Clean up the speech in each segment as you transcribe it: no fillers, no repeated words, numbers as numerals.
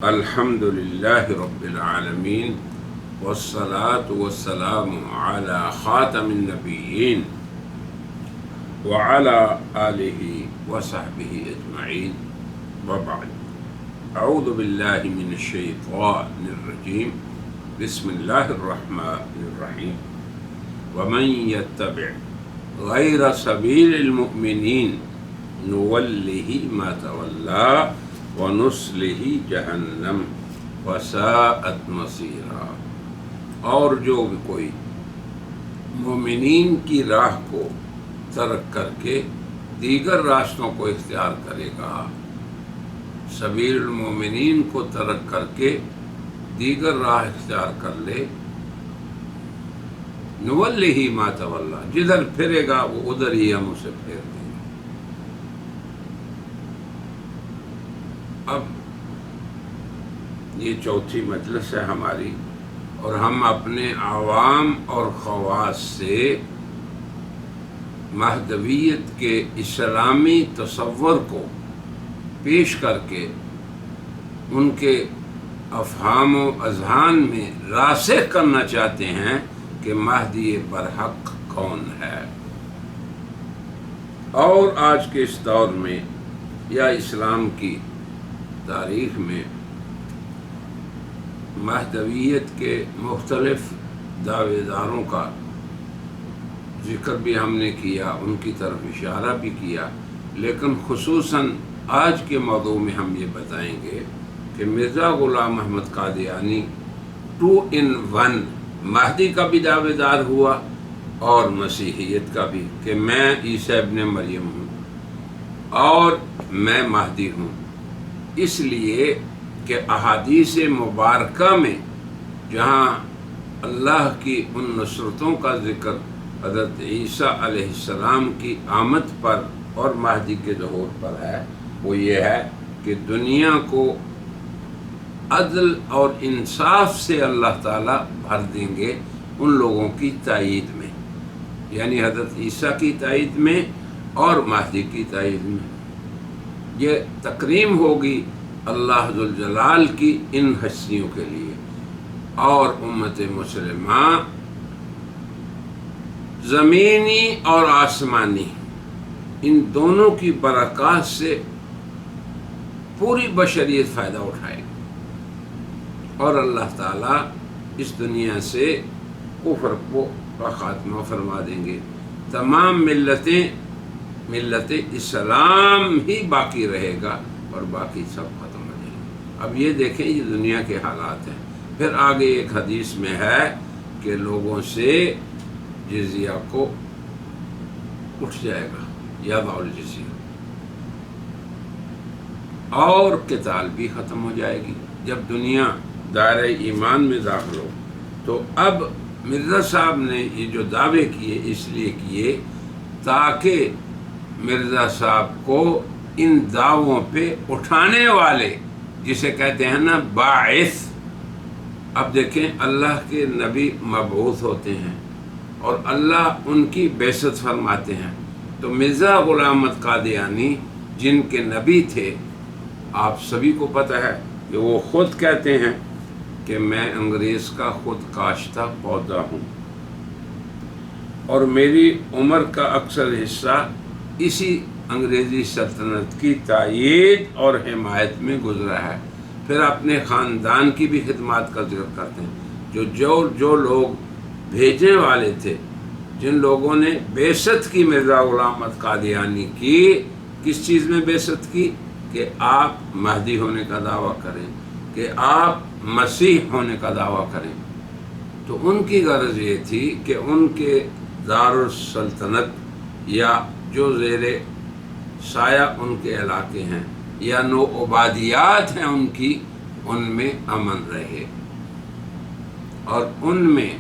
الحمد لله رب العالمين والصلاة والسلام على خاتم النبيين وعلى آله وصحبه أجمعين وبعد. أعوذ بالله من الشيطان الرجيم. بسم الله الرحمن الرحيم. ومن يتبع غير سبيل المؤمنين نوله ما تولى وَنُصْلِهِ جَهَنَّمَ وَسَاءَتْ مَصِيرًا، اور جو بھی کوئی مومنین کی راہ کو ترک کر کے دیگر راستوں کو اختیار کرے گا، سبیل المومنین کو ترک کر کے دیگر راہ اختیار کر لے، نُوَلِّهِ مَا تَوَلَّى، جدھر پھرے گا وہ ادھر ہی ہم اسے پھیر دیں گے۔ اب یہ چوتھی مجلس ہے ہماری، اور ہم اپنے عوام اور خواص سے مہدویت کے اسلامی تصور کو پیش کر کے ان کے افہام و اذہان میں راسخ کرنا چاہتے ہیں کہ مہدی برحق کون ہے۔ اور آج کے اس دور میں یا اسلام کی تاریخ میں مہدویت کے مختلف دعوے داروں کا ذکر بھی ہم نے کیا، ان کی طرف اشارہ بھی کیا، لیکن خصوصاً آج کے موضوع میں ہم یہ بتائیں گے کہ مرزا غلام احمد قادیانی 2 in 1 مہدی کا بھی دعوے دار ہوا اور مسیحیت کا بھی، کہ میں عیسیٰ ابن مریم ہوں اور میں مہدی ہوں، اس لیے کہ احادیث مبارکہ میں جہاں اللہ کی ان نصرتوں کا ذکر حضرت عیسیٰ علیہ السلام کی آمد پر اور مہدی کے ظہور پر ہے، وہ یہ ہے کہ دنیا کو عدل اور انصاف سے اللہ تعالیٰ بھر دیں گے ان لوگوں کی تائید میں، یعنی حضرت عیسیٰ کی تائید میں اور مہدی کی تائید میں۔ یہ تکریم ہوگی اللہ ذوالجلال کی ان ہستیوں کے لیے، اور امت مسلمہ زمینی اور آسمانی ان دونوں کی برکات سے پوری بشریت فائدہ اٹھائے گی، اور اللہ تعالیٰ اس دنیا سے کفر کو خاتمہ فرما دیں گے۔ تمام ملت اسلام ہی باقی رہے گا اور باقی سب ختم ہو جائیں گے۔ اب یہ دیکھیں، یہ دنیا کے حالات ہیں۔ پھر آگے ایک حدیث میں ہے کہ لوگوں سے جزیہ کو اٹھ جائے گا، یضع الجزیہ، اور قتال بھی ختم ہو جائے گی۔ جب دنیا دائرہ ایمان میں داخل ہو تو اب مرزا صاحب نے یہ جو دعوے کیے اس لیے کیے تاکہ مرزا صاحب کو ان دعووں پہ اٹھانے والے، جسے کہتے ہیں نا باعث، اب دیکھیں اللہ کے نبی مبعوث ہوتے ہیں اور اللہ ان کی بعثت فرماتے ہیں، تو مرزا غلام احمد قادیانی جن کے نبی تھے، آپ سبھی کو پتہ ہے کہ وہ خود کہتے ہیں کہ میں انگریز کا خود کاشتہ پودا ہوں، اور میری عمر کا اکثر حصہ اسی انگریزی سلطنت کی تائید اور حمایت میں گزرا ہے۔ پھر اپنے خاندان کی بھی خدمات کا ذکر کرتے ہیں، جو لوگ بھیجنے والے تھے، جن لوگوں نے بعثت کی مرزا غلام احمد قادیانی کی، کس چیز میں بعثت کی؟ کہ آپ مہدی ہونے کا دعویٰ کریں، کہ آپ مسیح ہونے کا دعویٰ کریں، تو ان کی غرض یہ تھی کہ ان کے دارالسلطنت یا جو زیر سایہ ان کے علاقے ہیں یا نو عبادیات ہیں ان کی، ان میں امن رہے اور ان میں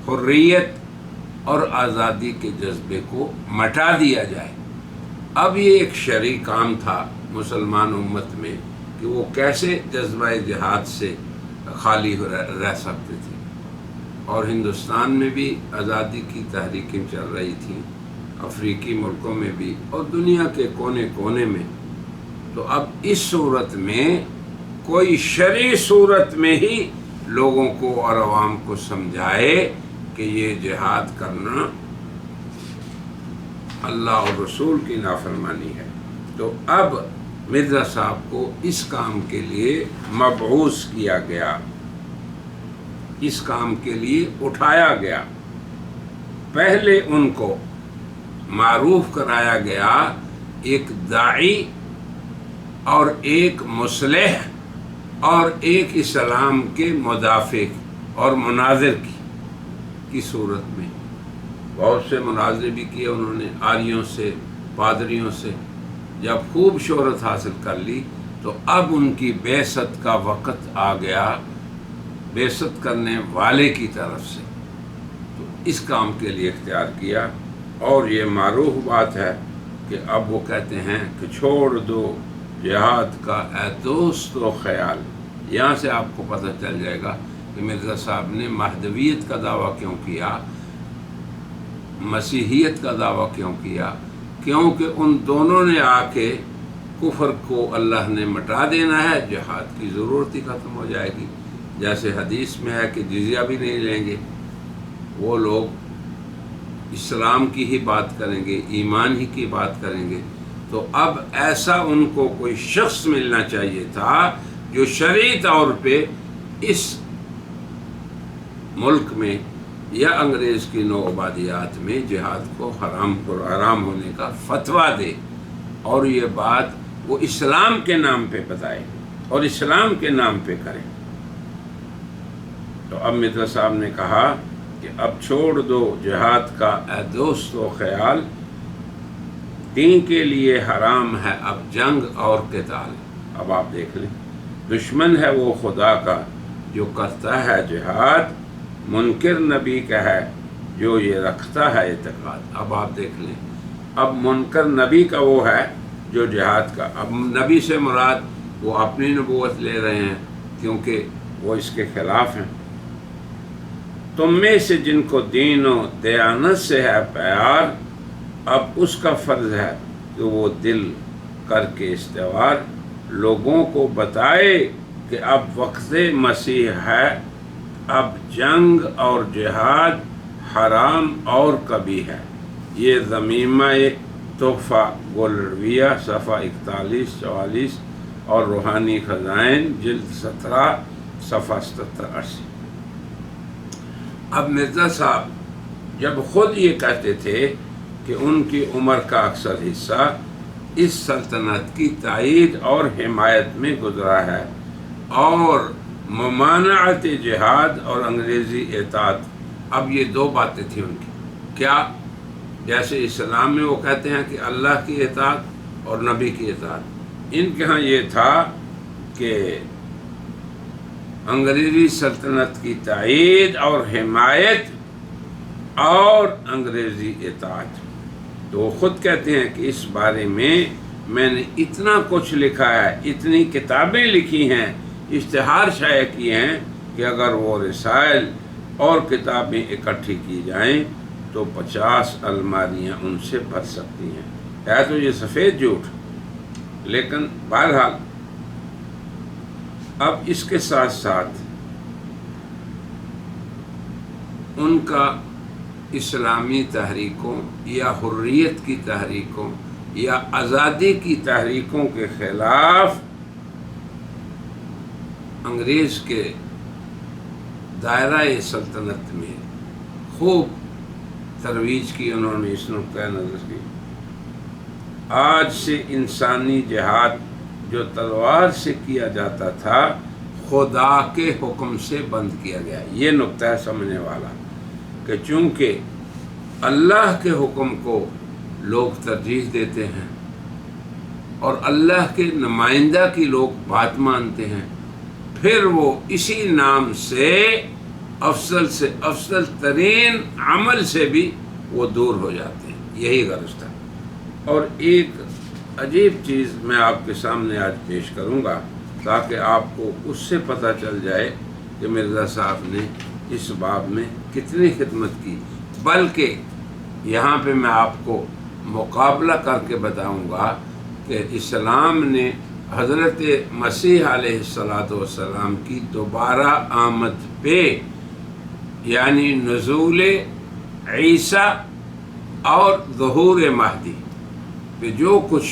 حریت اور آزادی کے جذبے کو مٹا دیا جائے۔ اب یہ ایک شرعی کام تھا مسلمان امت میں کہ وہ کیسے جذبہ جہاد سے خالی رہ سکتے تھے، اور ہندوستان میں بھی آزادی کی تحریکیں چل رہی تھیں، افریقی ملکوں میں بھی اور دنیا کے کونے کونے میں۔ تو اب اس صورت میں کوئی شرعی صورت میں ہی لوگوں کو اور عوام کو سمجھائے کہ یہ جہاد کرنا اللہ اور رسول کی نافرمانی ہے۔ تو اب مرزا صاحب کو اس کام کے لیے مبعوث کیا گیا، اس کام کے لیے اٹھایا گیا۔ پہلے ان کو معروف کرایا گیا ایک داعی اور ایک مصلح اور ایک اسلام کے مدافع اور مناظر کی صورت میں۔ بہت سے مناظر بھی کیے انہوں نے، آریوں سے، پادریوں سے۔ جب خوب شہرت حاصل کر لی تو اب ان کی بعثت کا وقت آ گیا، بعثت کرنے والے کی طرف سے۔ تو اس کام کے لیے اختیار کیا، اور یہ معروف بات ہے کہ اب وہ کہتے ہیں کہ چھوڑ دو جہاد کا اے دوست و خیال۔ یہاں سے آپ کو پتہ چل جائے گا کہ مرزا صاحب نے مہدویت کا دعویٰ کیوں کیا، مسیحیت کا دعویٰ کیوں کیا، کیونکہ ان دونوں نے آ کے کفر کو اللہ نے مٹا دینا ہے، جہاد کی ضرورت ہی ختم ہو جائے گی۔ جیسے حدیث میں ہے کہ جزیہ بھی نہیں لیں گے، وہ لوگ اسلام کی ہی بات کریں گے، ایمان ہی کی بات کریں گے۔ تو اب ایسا ان کو کوئی شخص ملنا چاہیے تھا جو شرعی طور پہ اس ملک میں یا انگریز کی نوآبادیات میں جہاد کو حرام ہونے کا فتویٰ دے، اور یہ بات وہ اسلام کے نام پہ بتائے اور اسلام کے نام پہ کرے۔ تو اب مرزا صاحب نے کہا کہ اب چھوڑ دو جہاد کا اے دوست و خیال، دین کے لیے حرام ہے اب جنگ اور قتال۔ اب آپ دیکھ لیں، دشمن ہے وہ خدا کا جو کرتا ہے جہاد، منکر نبی کا ہے جو یہ رکھتا ہے اعتقاد۔ اب آپ دیکھ لیں، اب منکر نبی کا وہ ہے جو جہاد کا، اب نبی سے مراد وہ اپنی نبوت لے رہے ہیں کیونکہ وہ اس کے خلاف ہیں۔ تم میں سے جن کو دین و دیانت سے ہے پیار، اب اس کا فرض ہے کہ وہ دل کر کے استوار لوگوں کو بتائے کہ اب وقت مسیح ہے، اب جنگ اور جہاد حرام اور کبھی ہے۔ یہ ضمیمہ تحفہ گولرویہ صفحہ 41-44 اور روحانی خزائن جلد 17 صفحہ 77-80۔ اب مرزا صاحب جب خود یہ کہتے تھے کہ ان کی عمر کا اکثر حصہ اس سلطنت کی تائید اور حمایت میں گزرا ہے، اور ممانعت جہاد اور انگریزی اطاعت، اب یہ دو باتیں تھیں ان کی۔ کیا؟ جیسے اسلام میں وہ کہتے ہیں کہ اللہ کی اطاعت اور نبی کی اطاعت، ان کے ہاں یہ تھا کہ انگریزی سلطنت کی تائید اور حمایت اور انگریزی اطاعت۔ تو وہ خود کہتے ہیں کہ اس بارے میں نے اتنا کچھ لکھا ہے، اتنی کتابیں لکھی ہیں، اشتہار شائع کیے ہیں کہ اگر وہ رسائل اور کتابیں اکٹھی کی جائیں تو 50 الماریاں ان سے بھر سکتی ہیں۔ ہے تو یہ سفید جھوٹ، لیکن بہرحال اب اس کے ساتھ ساتھ ان کا اسلامی تحریکوں یا حریت کی تحریکوں یا آزادی کی تحریکوں کے خلاف انگریز کے دائرہ سلطنت میں خوب ترویج کی انہوں نے اس نقطۂ نظر کی۔ آج سے انسانی جہاد جو تلوار سے کیا جاتا تھا خدا کے حکم سے بند کیا گیا۔ یہ نقطہ ہے سمجھنے والا کہ چونکہ اللہ کے حکم کو لوگ ترجیح دیتے ہیں اور اللہ کے نمائندہ کی لوگ بات مانتے ہیں، پھر وہ اسی نام سے افضل ترین عمل سے بھی وہ دور ہو جاتے ہیں۔ یہی غرض تھا۔ اور ایک عجیب چیز میں آپ کے سامنے آج پیش کروں گا تاکہ آپ کو اس سے پتہ چل جائے کہ مرزا صاحب نے اس باب میں کتنی خدمت کی، بلکہ یہاں پہ میں آپ کو مقابلہ کر کے بتاؤں گا کہ اسلام نے حضرت مسیح علیہ السلام کی دوبارہ آمد پہ، یعنی نزول عیسیٰ اور ظہور مہدی پہ جو کچھ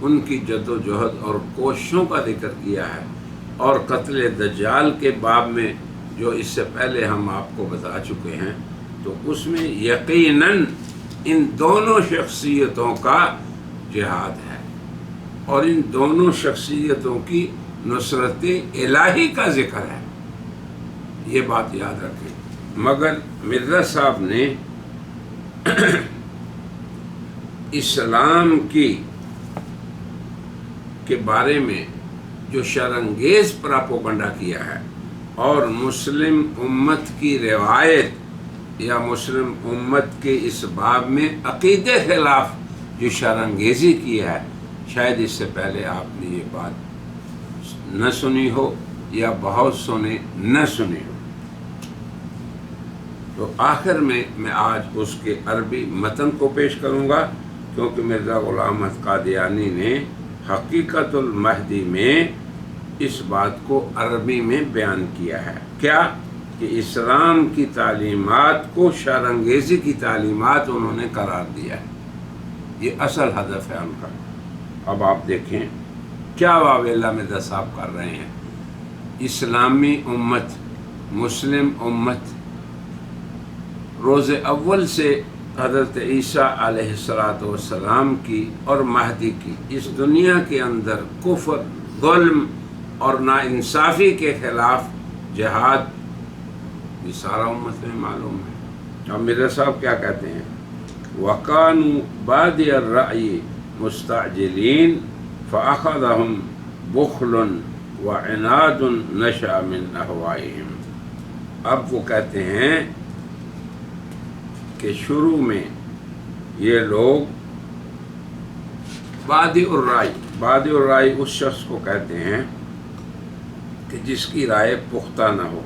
ان کی جد و جہد اور کوششوں کا ذکر کیا ہے، اور قتل دجال کے باب میں جو اس سے پہلے ہم آپ کو بتا چکے ہیں، تو اس میں یقیناً ان دونوں شخصیتوں کا جہاد ہے اور ان دونوں شخصیتوں کی نصرت الہی کا ذکر ہے، یہ بات یاد رکھیں۔ مگر مرزا صاحب نے اسلام کے بارے میں جو شرانگیز پراپوگنڈا کیا ہے، اور مسلم امت کی روایت یا مسلم امت کے اس باب میں عقیدے خلاف جو شرانگیزی کی ہے، شاید اس سے پہلے آپ نے یہ بات نہ سنی ہو یا بہت سنے نہ سنی ہو۔ تو آخر میں آج اس کے عربی متن کو پیش کروں گا، کیونکہ مرزا غلام احمد قادیانی نے حقیقت المہدی میں اس بات کو عربی میں بیان کیا ہے، کیا کہ اسلام کی تعلیمات کو شرانگیزی کی تعلیمات انہوں نے قرار دیا ہے، یہ اصل ہدف ہے ان کا۔ اب آپ دیکھیں کیا واویلا مرزا صاحب کر رہے ہیں۔ اسلامی امت، مسلم امت روز اول سے حضرت عیسیٰ علیہ السلام کی اور مہدی کی اس دنیا کے اندر کفر، ظلم اور ناانصافی کے خلاف جہاد، یہ سارا امت میں معلوم ہے۔ اب مرزا صاحب کیا کہتے ہیں؟ وَقَانُوا بَادِيَ الرَّأْيِ مُسْتَعْجِلِينَ فَأَخَذَهُمْ بُخْلٌ وَعِنَادٌ نَشَأَ مِنْ أَهْوَائِهِمْ۔ اب وہ کہتے ہیں کہ شروع میں یہ لوگ بادی الرائے اس شخص کو کہتے ہیں کہ جس کی رائے پختہ نہ ہو،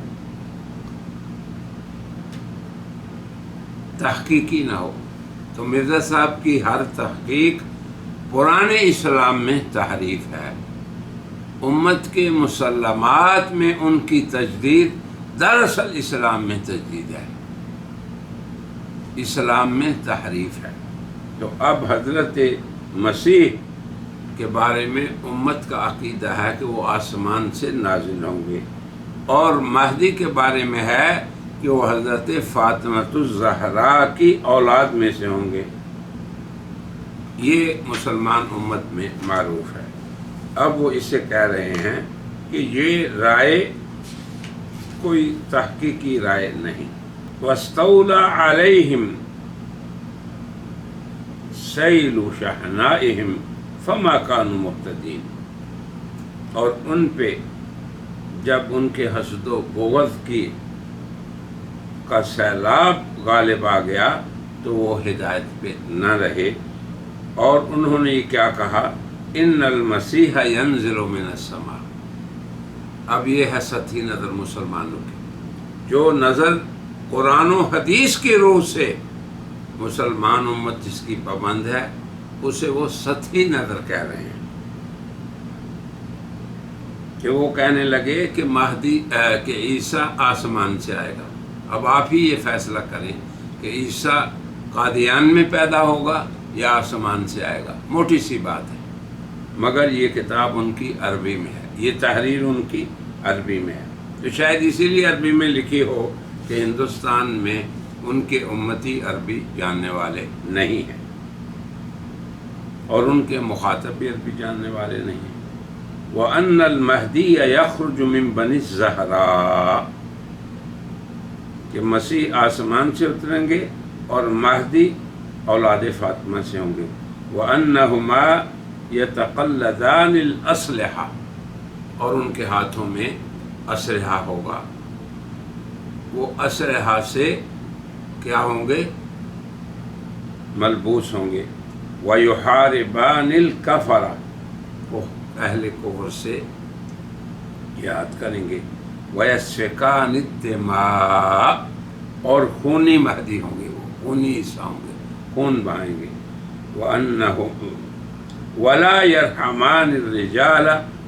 تحقیقی نہ ہو۔ تو مرزا صاحب کی ہر تحقیق پرانے اسلام میں تحریف ہے، امت کے مسلمات میں ان کی تجدید دراصل اسلام میں تجدید ہے، اسلام میں تحریف ہے۔ تو اب حضرت مسیح کے بارے میں امت کا عقیدہ ہے کہ وہ آسمان سے نازل ہوں گے، اور مہدی کے بارے میں ہے کہ وہ حضرت فاطمۃ الزہرا کی اولاد میں سے ہوں گے، یہ مسلمان امت میں معروف ہے۔ اب وہ اس سے کہہ رہے ہیں کہ یہ رائے کوئی تحقیقی رائے نہیں۔ وَاسْتَوْلَى عَلَيْهِمْ سَيْلُ شَحْنَائِهِمْ فَمَا كَانُوا مُهْتَدِينَ، اور ان پہ جب ان کے حسد و بغض کا سیلاب غالب آ گیا تو وہ ہدایت پہ نہ رہے، اور انہوں نے یہ کیا کہا؟ إِنَّ الْمَسِيحَ يَنزِلُ مِنَ السَّمَاءِ۔ اب یہ ہے سطحی نظر مسلمانوں کی، جو نظر قرآن و حدیث کی روح سے مسلمان امت جس کی پابند ہے، اسے وہ سطحی نظر کہہ رہے ہیں، کہ وہ کہنے لگے کہ مہدی کہ عیسیٰ آسمان سے آئے گا۔ اب آپ ہی یہ فیصلہ کریں کہ عیسیٰ قادیان میں پیدا ہوگا یا آسمان سے آئے گا، موٹی سی بات ہے۔ مگر یہ کتاب ان کی عربی میں ہے، یہ تحریر ان کی عربی میں ہے، تو شاید اسی لیے عربی میں لکھی ہو کہ ہندوستان میں ان کے امتی عربی جاننے والے نہیں ہیں، اور ان کے مخاطب بھی عربی جاننے والے نہیں ہیں۔ وَأَنَّ الْمَهْدِيَ يَخْرُجُ مِن بَنِي الزَّهْرَاءِ، کہ مسیح آسمان سے اتریں گے اور مہدی اولاد فاطمہ سے ہوں گے۔ وَأَنَّهُمَا يَتَقَلَّدَانِ الْأَسْلِحَةَ، اور ان کے ہاتھوں میں اسلحہ ہوگا، وہ اسلحہ سے کیا ہوں گے؟ ملبوس ہوں گے۔ وَيُحَارِبَانِ الْكَفَرَ، وہ اہل کفر سے جہاد کریں گے۔ وَيَسْفِكَانِ الدِّمَاءَ، اور خونی مہدی ہوں گے، وہ خونی عیسیٰ ہوں گے، خون بہائیں گے۔ وَأَنَّهُ وَلَا يَرْحَمَانِ الرِّجَالَ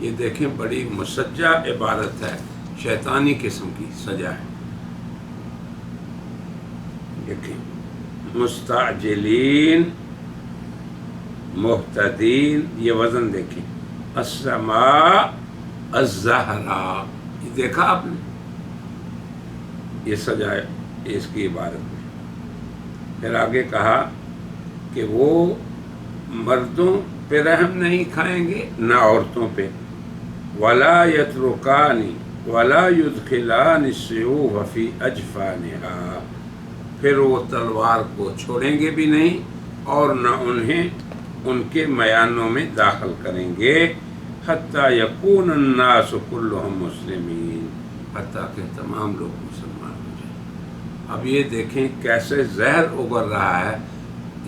یہ دیکھیں بڑی مسجع عبارت ہے، شیطانی قسم کی سجا ہے. دیکھیں مستعجلین، محتدین، یہ وزن دیکھیں. السماء الزہرا، یہ دیکھا آپ نے، یہ سجا ہے اس کی عبارت میں. پھر آگے کہا کہ وہ مردوں پہ رحم نہیں کھائیں گے نہ عورتوں پہ. ولا یترکان ولا یدخلان السیوف فی اجفانها، پھر وہ تلوار کو چھوڑیں گے بھی نہیں اور نہ انہیں ان کے میانوں میں داخل کریں گے. حتی یکون الناس کلهم مسلمین، حتیٰ کہ تمام لوگ مسلمان ہو جائیں. اب یہ دیکھیں کیسے زہر اگل رہا ہے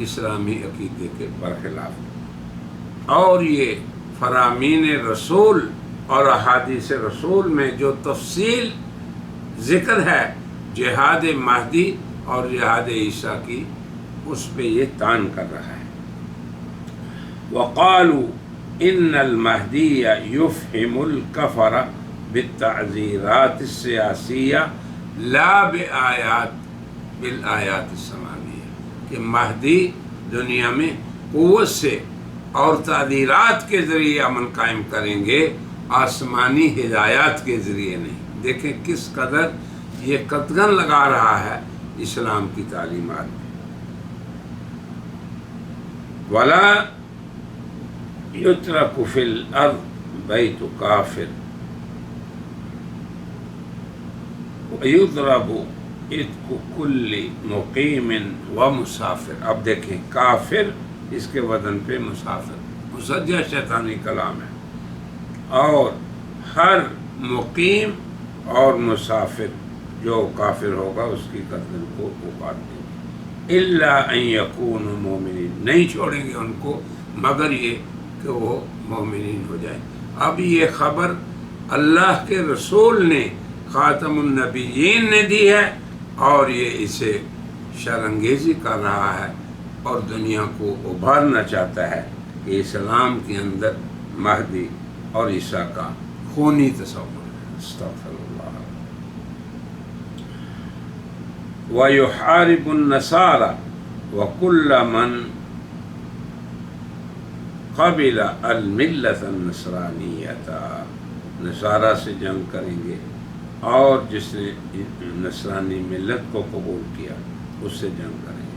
اسلامی عقیدے کے برخلاف. اور یہ فرامین رسول اور احادیث رسول میں جو تفصیل ذکر ہے جہاد مہدی اور جہاد عیسیٰ کی، اس پہ یہ تان کر رہا ہے. وقالوا ان المہدی یفہم الکفر بالتعزیرات السیاسیہ لا بالآیات السماویہ، کہ مہدی دنیا میں قوت سے اور تعزیرات کے ذریعے امن قائم کریں گے، آسمانی ہدایات کے ذریعے نہیں. دیکھیں کس قدر یہ قدغن لگا رہا ہے اسلام کی تعلیمات میں. ولا یترک فی الارض بیت کافر ویضرب عتق کل مقیم و مسافر. اب دیکھیں کافر، اس کے وزن پہ مسافر، مسجع شیطانی کلام ہے. اور ہر مقیم اور مسافر جو کافر ہوگا اس کی گردن کو وہ کاٹ دیں گے. الا ان یکونوا مومنین، نہیں چھوڑیں گے ان کو مگر یہ کہ وہ مومنین ہو جائیں. اب یہ خبر اللہ کے رسول نے خاتم النبیین نے دی ہے اور یہ اسے شرانگیزی کر رہا ہے اور دنیا کو ابھارنا چاہتا ہے کہ اسلام کے اندر مہدی اور عیسیٰ کا خونی تصور ہے. استغفر اللہ. وَيُحَارِبُ النَّصَارَى وَكُلَّ مَنْ قَبِلَ الْمِلَّةَ النَّصْرَانِيَّةَ، نصارہ سے جنگ کریں گے اور جس نے نصرانی ملت کو قبول کیا اس سے جنگ کریں گے.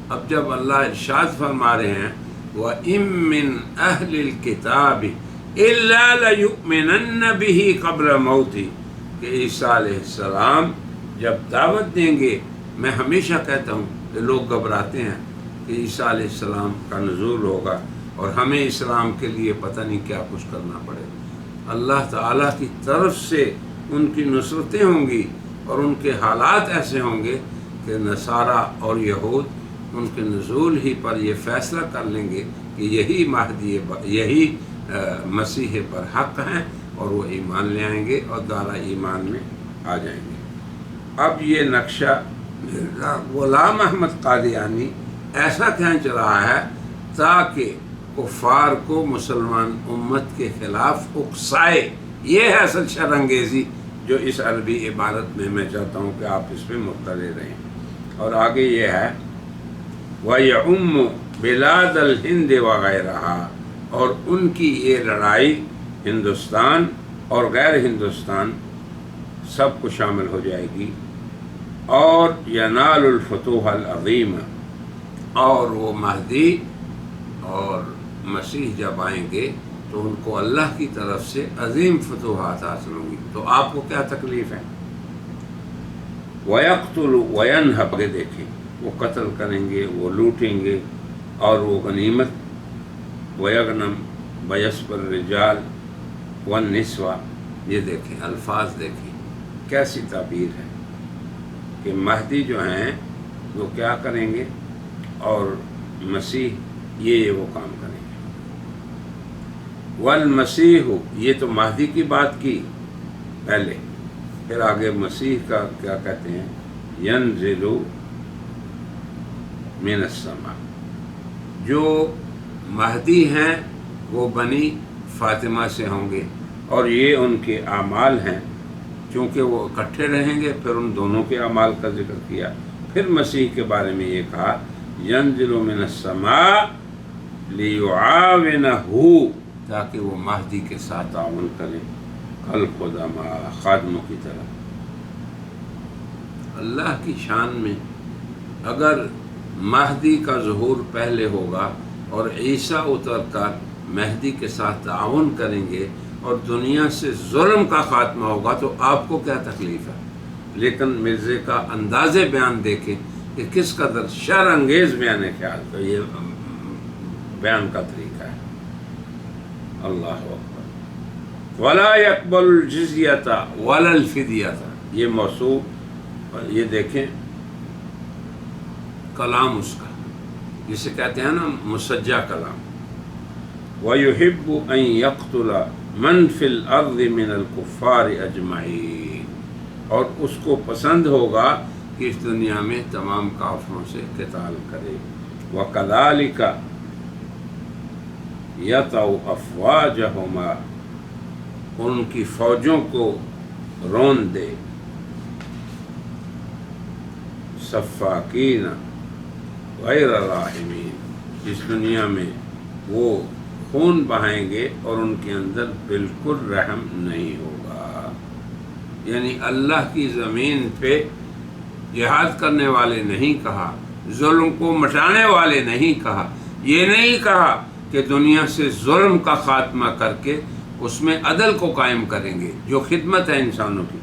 اب جب اللہ ارشاد فرما رہے ہیں وَإِن مِّنْ أَهْلِ الْكِتَابِ إِلَّا لَيُؤْمِنَنَّ بِهِ قَبْلَ مَوْتِهِ، کہ عیسیٰ علیہ السلام جب دعوت دیں گے، میں ہمیشہ کہتا ہوں کہ لوگ گھبراتے ہیں کہ عیسیٰ علیہ السلام کا نزول ہوگا اور ہمیں اسلام کے لیے پتہ نہیں کیا کچھ کرنا پڑے. اللہ تعالیٰ کی طرف سے ان کی نصرتیں ہوں گی اور ان کے حالات ایسے ہوں گے کہ نصارہ اور یہود ان کے نزول ہی پر یہ فیصلہ کر لیں گے کہ یہی مہدی، یہی مسیح برحق ہیں اور وہ ایمان لے آئیں گے اور دارا ایمان میں آ جائیں گے. اب یہ نقشہ غلام احمد قادیانی ایسا کھینچ رہا ہے تاکہ کفار کو مسلمان امت کے خلاف اکسائے. یہ ہے اصل شرانگیزی جو اس عربی عبارت میں چاہتا ہوں کہ آپ اس پہ مطلع رہیں. اور آگے یہ ہے وَيَعُمُّ بِلَادَ الْهِنْدِ وَغَيْرَهَا، اور ان کی یہ لڑائی ہندوستان اور غیر ہندوستان سب کو شامل ہو جائے گی. اور ینال الفتوح العظیم، اور وہ مہدی اور مسیح جب آئیں گے تو ان کو اللہ کی طرف سے عظیم فتوحات حاصل ہوں گی. تو آپ کو کیا تکلیف ہے؟ وَيَقْتُلُ وَيَنْهَبْ، دیکھیں وہ قتل کریں گے، وہ لوٹیں گے اور وہ غنیمت. وَيَغْنَمْ وَيَسْبَ الرِّجَالِ وَالنِّسْوَةِ، یہ دیکھیں الفاظ دیکھیں کیسی تعبیر ہے کہ مہدی جو ہیں وہ کیا کریں گے اور مسیح یہ وہ کام کریں گے. والمسیح، یہ تو مہدی کی بات کی پہلے، پھر آگے مسیح کا کیا کہتے ہیں ینزل من السماء. جو مہدی ہیں وہ بنی فاطمہ سے ہوں گے، اور یہ ان کے اعمال ہیں، چونکہ وہ اکٹھے رہیں گے۔ پھر ان دونوں کے اعمال کا ذکر کیا۔ پھر مسیح کے بارے میں یہ کہا ینزل من السماء لیعاونہ، تاکہ وہ مہدی کے ساتھ تعاون کریں، کالخدماء، خادموں کی طرح۔ اللہ کی شان میں اگر مہدی کا ظہور پہلے ہوگا اور عیسیٰ اتر کر مہدی کے ساتھ تعاون کریں گے اور دنیا سے ظلم کا خاتمہ ہوگا تو آپ کو کیا تکلیف ہے؟ لیکن مرزے کا انداز بیان دیکھیں کہ کس قدر شر انگیز بیان خیال، تو یہ بیان کا طریقہ ہے۔ اللہ اکبر۔ ولا يقبل الجزیۃ ولا الفدیۃ، یہ موصوف، یہ دیکھیں کلام اس کا، جسے کہتے ہیں نا مسجع کلام۔ وَيُحِبُّ أَن يَقْتُلَ مَن فِي الْأَرْضِ مِنَ الْكُفَّارِ أَجْمَعِينَ، اور اس کو پسند ہوگا کہ اس دنیا میں تمام کافروں سے قتال کرے۔ وَكَذَلِكَ يَطَعُ أَفْوَاجَهُمَا، ان کی فوجوں کو رون دے۔ صفاکین غیر راحمین، اس دنیا میں وہ خون بہائیں گے اور ان کے اندر بالکل رحم نہیں ہوگا۔ یعنی اللہ کی زمین پہ جہاد کرنے والے نہیں کہا، ظلم کو مٹانے والے نہیں کہا، یہ نہیں کہا کہ دنیا سے ظلم کا خاتمہ کر کے اس میں عدل کو قائم کریں گے جو خدمت ہے انسانوں کی،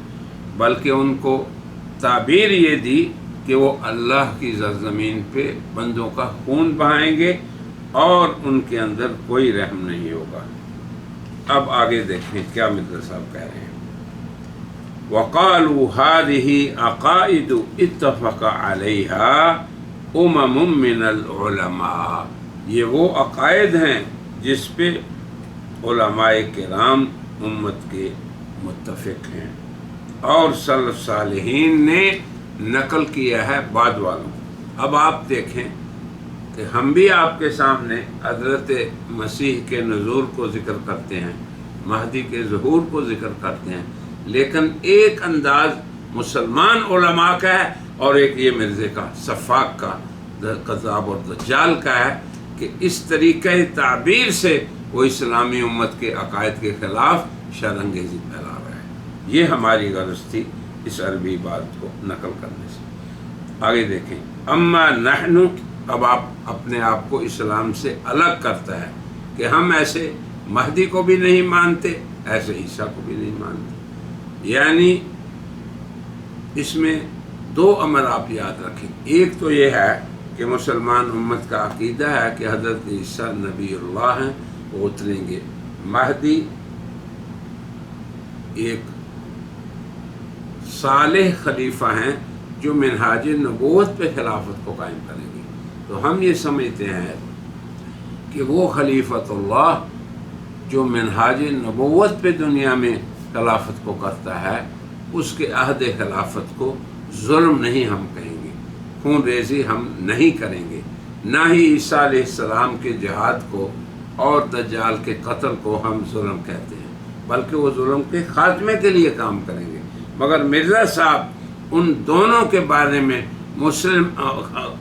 بلکہ ان کو تعبیر یہ دی کہ وہ اللہ کی زمین پہ بندوں کا خون بہائیں گے اور ان کے اندر کوئی رحم نہیں ہوگا۔ اب آگے دیکھیں کیا مرزا صاحب کہہ رہے ہیں۔ وَقَالُوا هَذِهِ عَقَائِدُ اتَّفَقَ عَلَيْهَا أُمَمٌ مِّنَ الْعُلَمَاء، یہ وہ عقائد ہیں جس پہ علماء کرام امت کے متفق ہیں اور سلف صالحین نے نقل کیا ہے بعد والوں۔ اب آپ دیکھیں کہ ہم بھی آپ کے سامنے حضرت مسیح کے نزول کو ذکر کرتے ہیں، مہدی کے ظہور کو ذکر کرتے ہیں، لیکن ایک انداز مسلمان علماء کا ہے اور ایک یہ مرزے کا، صفاق کا، کذاب اور دجال کا ہے کہ اس طریقہ تعبیر سے وہ اسلامی امت کے عقائد کے خلاف شر انگیزی پھیلا رہا ہے۔ یہ ہماری غرض تھی اس عربی بات کو نقل کرنے سے۔ آگے دیکھیں، اما نحن، اب آپ اپنے آپ کو اسلام سے الگ کرتا ہے کہ ہم ایسے مہدی کو بھی نہیں مانتے، ایسے عیسیٰ کو بھی نہیں مانتے۔ یعنی اس میں دو امر آپ یاد رکھیں، ایک تو یہ ہے کہ مسلمان امت کا عقیدہ ہے کہ حضرت عیسیٰ نبی اللہ ہیں، وہ اتریں گے، مہدی ایک صالح خلیفہ ہیں جو منہاج نبوت پہ خلافت کو قائم کریں گے۔ تو ہم یہ سمجھتے ہیں کہ وہ خلیفۃ اللہ جو منہاج نبوت پہ دنیا میں خلافت کو کرتا ہے، اس کے عہد خلافت کو ظلم نہیں ہم کہیں گے، خون ریزی ہم نہیں کریں گے، نہ ہی عیسیٰ علیہ السلام کے جہاد کو اور دجال کے قتل کو ہم ظلم کہتے ہیں، بلکہ وہ ظلم کے خاتمے کے لیے کام کریں گے۔ مگر مرزا صاحب ان دونوں کے بارے میں مسلم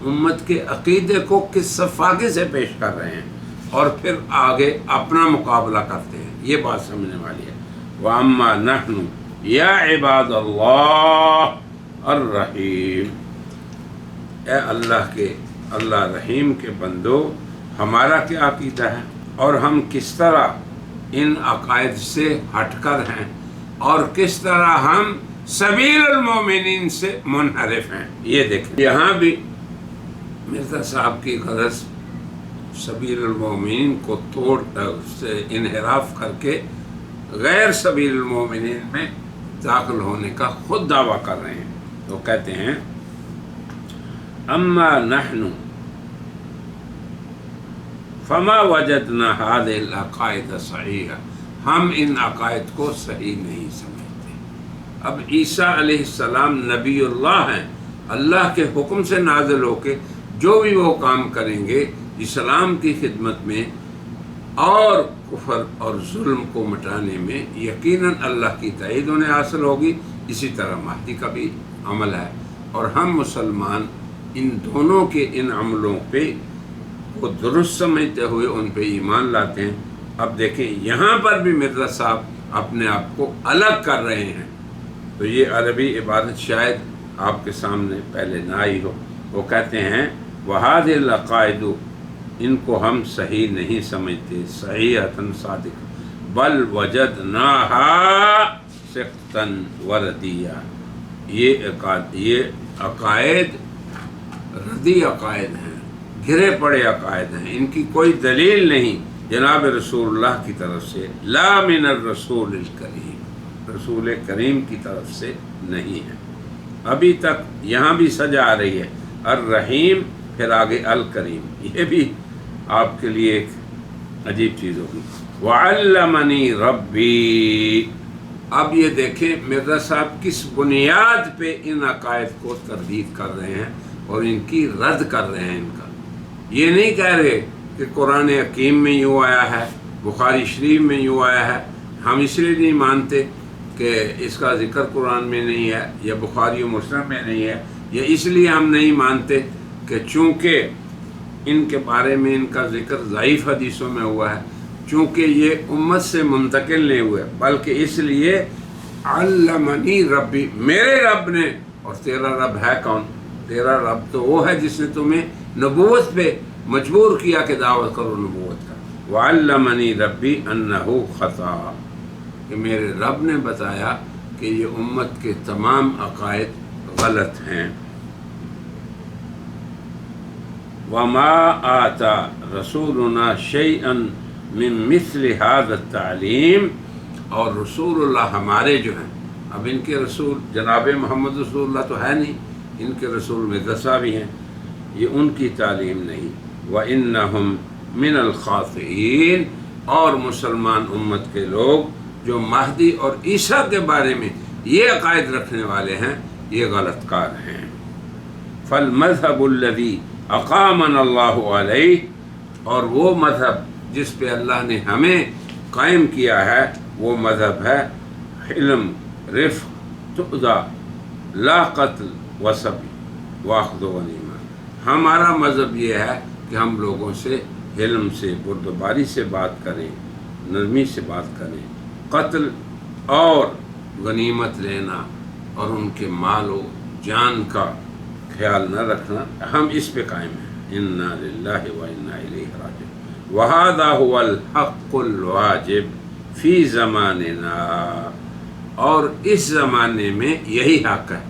امت کے عقیدے کو کس صفاقے سے پیش کر رہے ہیں اور پھر آگے اپنا مقابلہ کرتے ہیں، یہ بات سمجھنے والی ہے۔ وَأَمَّا نَحْنُ يَا عِبَادَ اللَّهِ الرَّحِيمِ، اے اللہ رحیم کے بندو، ہمارا کیا عقیدہ ہے اور ہم کس طرح ان عقائد سے ہٹ کر ہیں اور کس طرح ہم سبیل المومنین سے منحرف ہیں۔ یہ دیکھیں، یہاں بھی مرزا صاحب کی غرض سبیل المومنین کو توڑ سے انحراف کر کے غیر سبیل المومنین میں داخل ہونے کا خود دعویٰ کر رہے ہیں۔ تو کہتے ہیں اما نحن فما وجدنا هذه العقائد صحیحہ، ہم ان عقائد کو صحیح نہیں سمجھتے۔ اب عیسیٰ علیہ السلام نبی اللہ ہیں، اللہ کے حکم سے نازل ہو کے جو بھی وہ کام کریں گے اسلام کی خدمت میں، اور کفر اور ظلم کو مٹانے میں یقیناً اللہ کی تائید انہیں حاصل ہوگی. اسی طرح مہدی کا بھی عمل ہے، اور ہم مسلمان ان دونوں کے ان عملوں پہ کو درست سمجھتے ہوئے ان پہ ایمان لاتے ہیں. اب دیکھیں یہاں پر بھی مرزا صاحب اپنے آپ کو الگ کر رہے ہیں، تو یہ عربی عبارت شاید آپ کے سامنے پہلے نہ آئی ہو. وہ کہتے ہیں وَهَذِهِ الْعَقَائِدُ، ان کو ہم صحیح نہیں سمجھتے، صحیحۃ صادق، بل وجدناها سقطا وردیہ، یہ عقائد ردی عقائد ہیں، گرے پڑے عقائد ہیں، ان کی کوئی دلیل نہیں جناب رسول اللہ کی طرف سے، لا من الرسول الکریم، رسول کریم کی طرف سے نہیں ہے. ابھی تک یہاں بھی سجا آ رہی ہے الرحیم، پھر آگے الکریم، یہ بھی آپ کے لیے ایک عجیب چیز ہوگی. وعلمنی ربی، اب یہ دیکھیں مرزا صاحب کس بنیاد پہ ان عقائد کو تردید کر رہے ہیں اور ان کی رد کر رہے ہیں. ان کا یہ نہیں کہہ رہے کہ قرآن حکیم میں یوں آیا ہے، بخاری شریف میں یوں آیا ہے، ہم اس لیے نہیں مانتے کہ اس کا ذکر قرآن میں نہیں ہے یا بخاری و مسلم میں نہیں ہے، یا اس لیے ہم نہیں مانتے کہ چونکہ ان کے بارے میں ان کا ذکر ضعیف حدیثوں میں ہوا ہے، چونکہ یہ امت سے منتقل نہیں ہوئے، بلکہ اس لیے علمنی ربی، میرے رب نے. اور تیرا رب ہے کون؟ تیرا رب تو وہ ہے جس نے تمہیں نبوت پہ مجبور کیا کہ دعوت کرو نبوت کا. وعلمنی ربی انہ خطا، کہ میرے رب نے بتایا کہ یہ امت کے تمام عقائد غلط ہیں. وما آتا رسولنا شیئا من مثل هذا التعلیم، اور رسول اللہ ہمارے جو ہیں، اب ان کے رسول جناب محمد رسول اللہ تو ہے نہیں، ان کے رسول مرزا بھی ہیں، یہ ان کی تعلیم نہیں. وَإِنَّهُمْ مِنَ الْخَاطِئِينَ، اور مسلمان امت کے لوگ جو مہدی اور عیسیٰ کے بارے میں یہ عقائد رکھنے والے ہیں، یہ غلط کار ہیں. فَالْمَذْهَبُ الَّذِي اقامنا اللہ علیہ، اور وہ مذہب جس پہ اللہ نے ہمیں قائم کیا ہے، وہ مذہب ہے حلم، رفق، تؤذى، لا قتل وصبی واخذ غنیمہ. ہمارا مذہب یہ ہے کہ ہم لوگوں سے حلم سے، بردباری سے بات کریں، نرمی سے بات کریں، قتل اور غنیمت لینا اور ان کے مال و جان کا خیال نہ رکھنا، ہم اس پہ قائم ہیں. انا للہ و انا الیہ راجعون. وہذا هو الحق الواجب فی زماننا، اور اس زمانے میں یہی حق ہے.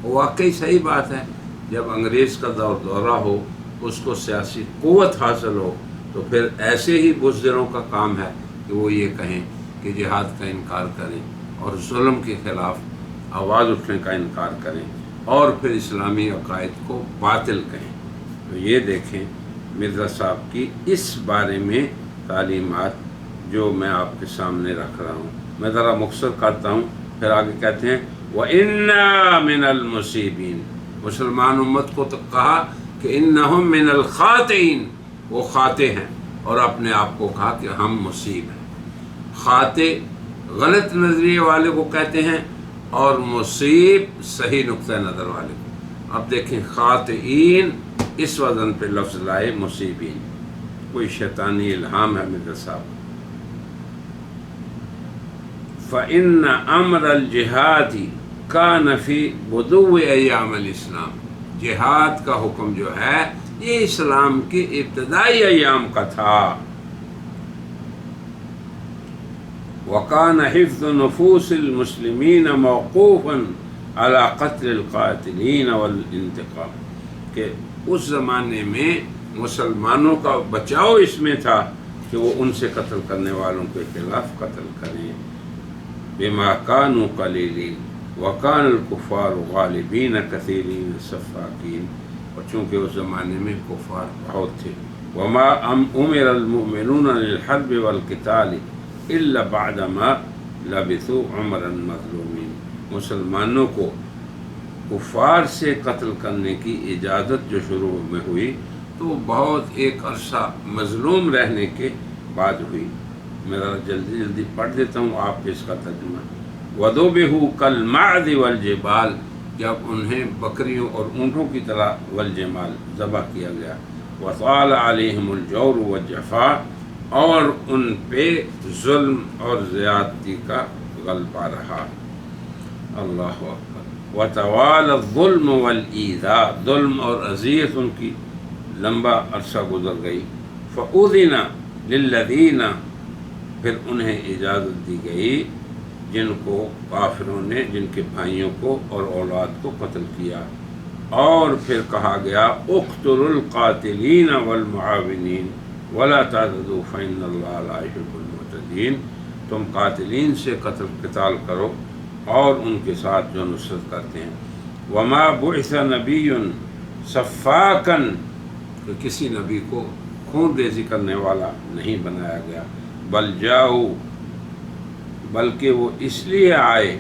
واقعی صحیح بات ہے، جب انگریز کا دورہ ہو، اس کو سیاسی قوت حاصل ہو، تو پھر ایسے ہی بزدلوں کا کام ہے کہ وہ یہ کہیں کہ جہاد کا انکار کریں اور ظلم کے خلاف آواز اٹھنے کا انکار کریں اور پھر اسلامی عقائد کو باطل کہیں. تو یہ دیکھیں مرزا صاحب کی اس بارے میں تعلیمات جو میں آپ کے سامنے رکھ رہا ہوں. میں ذرا مختصر کرتا ہوں، پھر آگے کہتے ہیں وَإِنَّا مِنَ الْمُصِيبِينَ، مسلمان امت کو تو کہا کہ اِنَّهُمْ مِنَ الْخَاطِئِينَ، وہ خاطئ ہیں، اور اپنے آپ کو کہا کہ ہم مصیب ہیں. خاطئ غلط نظریے والے کو کہتے ہیں، اور مصیب صحیح نقطہ نظر والے کو. اب دیکھیں خاطئین اس وزن پہ لفظ لائے مصیبین، کوئی شیطانی الہام ہے مرزا صاحب. فَإِنَّ أَمْرَ الْجِهَادِ كَانَ فِي بُدُوِّ أَيَّامِ الْإِسْلَام، جہاد کا حکم جو ہے یہ اسلام کے ابتدائی ایام کا تھا. وَكَانَ حِفْظُ نُفُوسِ الْمُسْلِمِينَ مَوْقُوفًا عَلَى قَتْلِ الْقَاتِلِينَ وَالْانْتِقَامِ، کہ اس زمانے میں مسلمانوں کا بچاؤ اس میں تھا کہ وہ ان سے قتل کرنے والوں کے خلاف قتل کریں. بما كانوا قلیلین وکان الکفار غالبین کثیرین سفاکین، اور چونکہ اس زمانے میں کفار بہت تھے. وما امر المؤمنون للحرب والقتال الا بعدما لبثوا عمرا مظلومین، مسلمانوں کو کفار سے قتل کرنے کی اجازت جو شروع میں ہوئی تو بہت ایک عرصہ مظلوم رہنے کے بات ہوئی، میرا جلدی جلدی پڑھ دیتا ہوں آپ اس کا ترجمہ۔ وَذُبِحُوا كَالْمَعْدِ وَالْجِبَالِ، جب انہیں بکریوں اور اونٹوں کی طرح والجمال ذبح کیا گیا۔ وَطَالَ عَلَيْهِمُ الْجَوْرُ وَالْجَفَاءُ، اور ان پہ ظلم اور زیادتی کا غلبہ رہا۔ اللہ اکبر۔ وَتَوَالَ الظُّلْمُ وَالْإِيذَاءُ، ظلم اور اذیت ان کی لمبا عرصہ گزر گئی۔ فَأُذِنَ لِلَّذِينَ، پھر انہیں اجازت دی گئی جن کو کافروں نے جن کے بھائیوں کو اور اولاد کو قتل کیا، اور پھر کہا گیا اقتلوا القاتلین والمعاونین ولا تعتدوا فإن اللہ لا يحب المعتدین، تم قاتلین سے قتال کرو اور ان کے ساتھ جو نصرت کرتے ہیں۔ وما بعث نبی سفاکا، کہ کسی نبی کو خون ریزی کرنے والا نہیں بنایا گیا، بل جاؤ، بلکہ وہ اس لیے آئے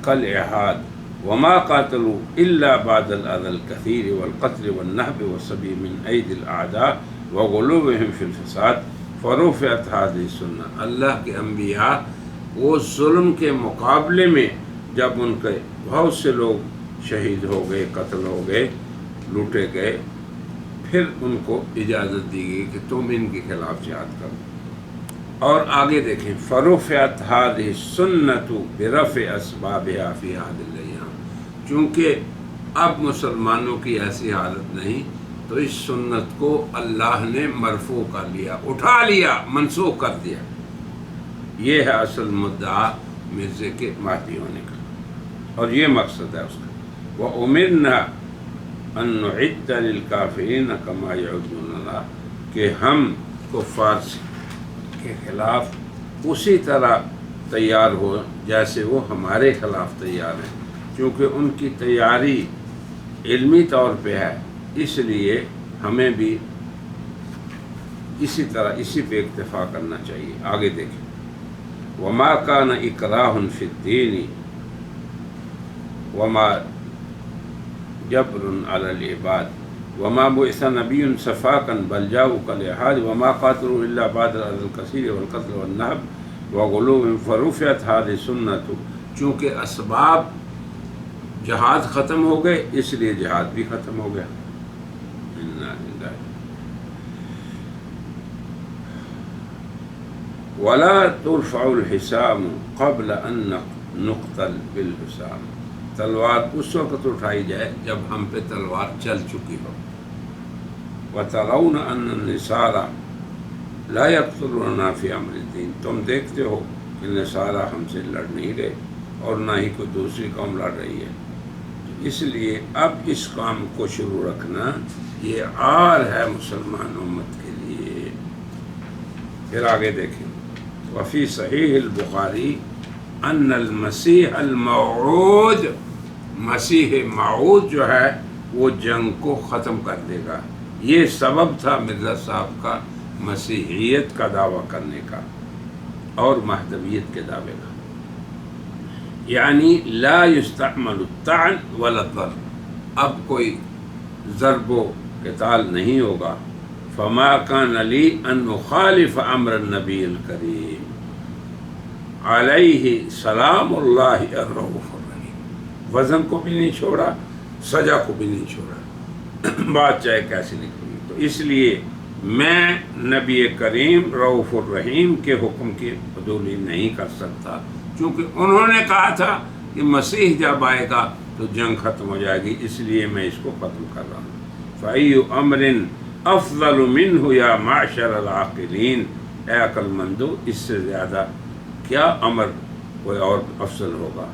کل احاد، وما قاتلوا الا بعد الاذى الكثير والقتل والنهب والسبي من ايدي الاعداء وغلوهم في الفساد فرفعت هذه السنة۔ اللہ کے انبیاء وہ ظلم کے مقابلے میں جب ان کے بہت سے لوگ شہید ہو گئے، قتل ہو گئے، لوٹے گئے، پھر ان کو اجازت دی گئی کہ تم ان کے خلاف جہاد کرو۔ اور آگے دیکھیں فرفعت هذه السنة برفع اسبابها في هذه الايام، چونکہ اب مسلمانوں کی ایسی حالت نہیں تو اس سنت کو اللہ نے مرفوع کر لیا، اٹھا لیا، منسوخ کر دیا۔ یہ ہے اصل مدعا مرزے کے مہدی ہونے کا، اور یہ مقصد ہے اس کا۔ وَأُمِرْنَا أَن نُعِدَّ لِلْكَافِرِينَ كَمَا يَعُدُّونَ لَنَا، کہ ہم کفار کے خلاف اسی طرح تیار ہو جیسے وہ ہمارے خلاف تیار ہیں، کیونکہ ان کی تیاری علمی طور پہ ہے، اس لیے ہمیں بھی اسی طرح اسی پہ اکتفا کرنا چاہیے۔ آگے دیکھیں وما كان اکراہ فی الدین وما جبر علی العباد وما بعث نبی سفاکا بل جاؤوا کالإحاد وما قاتلوا الا بعد الاذى الكثير والقتل والنهب وغلو فرفعت هذه السنة، چونکہ اسباب جہاد ختم ہو گئے اس لیے جہاد بھی ختم ہو گیا۔ ولا ترفع الحسام قبل ان نقتل بالحسام، تلوار اس وقت اٹھائی جائے جب ہم پہ تلوار چل چکی ہو۔ وترون ان النصارى لا يقتلوننا في امر الدین، تم دیکھتے ہو کہ نصارہ ہم سے لڑ نہیں رہے اور نہ ہی کوئی دوسری قوم لڑ رہی ہے، اس لیے اب اس کام کو شروع رکھنا یہ عار ہے مسلمان امت کے لیے۔ پھر آگے دیکھیں وفی صحیح البخاری ان المسیح الموعود، مسیح موعود جو ہے وہ جنگ کو ختم کر دے گا۔ یہ سبب تھا مرزا صاحب کا مسیحیت کا دعویٰ کرنے کا اور مہدویت کے دعوے کا، یعنی لا یستعمل الطعن ولا الضرب، اب کوئی ضرب و قتال نہیں ہوگا۔ فما كان لي ان اخالف امر النبی الکریم علیہ سلام اللہ الرؤوف الرحیم، وزن کو بھی نہیں چھوڑا، سزا کو بھی نہیں چھوڑا، بات چاہے کیسی نکلی۔ تو اس لیے میں نبی کریم رؤوف الرحیم کے حکم کی عدولی نہیں کر سکتا، کیونکہ انہوں نے کہا تھا کہ مسیح جب آئے گا تو جنگ ختم ہو جائے گی، اس لیے میں اس کو ختم کر رہا ہوں۔ فَأَيُّ أَمْرٍ أَفْضَلُ مِنْهُ يَا مَعْشَرَ الْعَاقِلِينَ، اے عقل مندو اس سے زیادہ کیا امر کوئی اور افضل ہوگا۔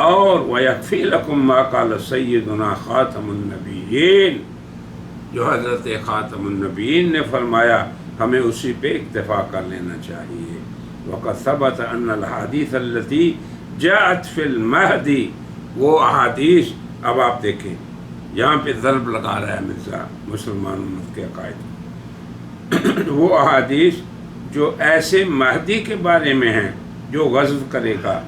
اور وَيَكْفِي لَكُمْ مَا قَالَ سَيِّدُنَا خَاتَمُ النَّبِيِّينَ، جو حضرت خاتم النبیین نے فرمایا ہمیں اسی پہ اکتفا کر لینا چاہیے۔ وَقَدْ ثَبَتَ أَنَّ الْأَحَادِيثَ الَّتِي جَاءَتْ فِي الْمَهْدِ، وہ احادیث، اب آپ دیکھیں یہاں پہ ضرب لگا رہا ہے مرزا مسلمان امت کے عقائد، وہ احادیث جو ایسے مہدی کے بارے میں ہیں جو غزو کرے گا،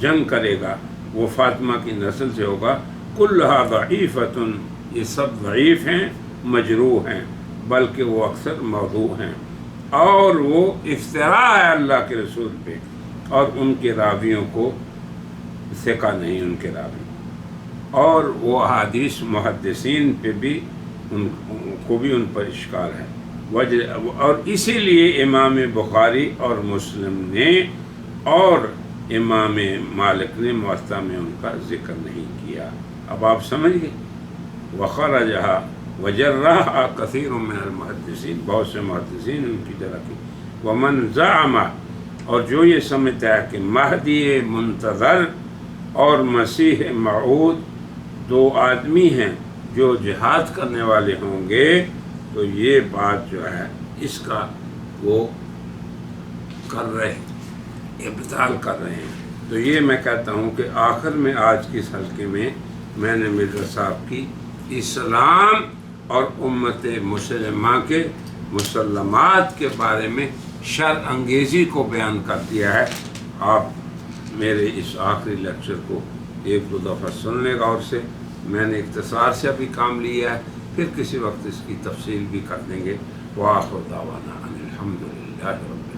جنگ کرے گا، وہ فاطمہ کی نسل سے ہوگا، کلھا ضعیفتن، یہ سب ضعیف ہیں، مجروح ہیں، بلکہ وہ اکثر موضوع ہیں اور وہ افتراء ہے اللہ کے رسول پہ، اور ان کے راویوں کو ثقہ نہیں ان کے راوی، اور وہ احادیث محدثین پہ بھی ان کو بھی ان پر اشکال ہے اور اسی لیے امام بخاری اور مسلم نے اور امام مالک نے موطا میں ان کا ذکر نہیں کیا۔ اب آپ سمجھ گئے۔ وخرجہ وجرہ کثیر من المحدثین، بہت سے محدثین ان کی جرح کی۔ ومن زعم، اور جو یہ سمجھتا ہے کہ مہدی منتظر اور مسیح موعود دو آدمی ہیں جو جہاد کرنے والے ہوں گے، تو یہ بات جو ہے اس کا وہ کر رہے ہیں، ابطال کر رہے ہیں۔ تو یہ میں کہتا ہوں کہ آخر میں آج کی اس حلقے میں میں نے مرزا صاحب کی اسلام اور امت مسلمہ کے مسلمات کے بارے میں شر انگیزی کو بیان کر دیا ہے۔ آپ میرے اس آخری لیکچر کو ایک دو دفعہ سن لے غور سے، میں نے اختصار سے ابھی کام لیا ہے، پھر کسی وقت اس کی تفصیل بھی کر دیں گے۔ وآخر دعوانا ان الحمد للہ رب العالمین۔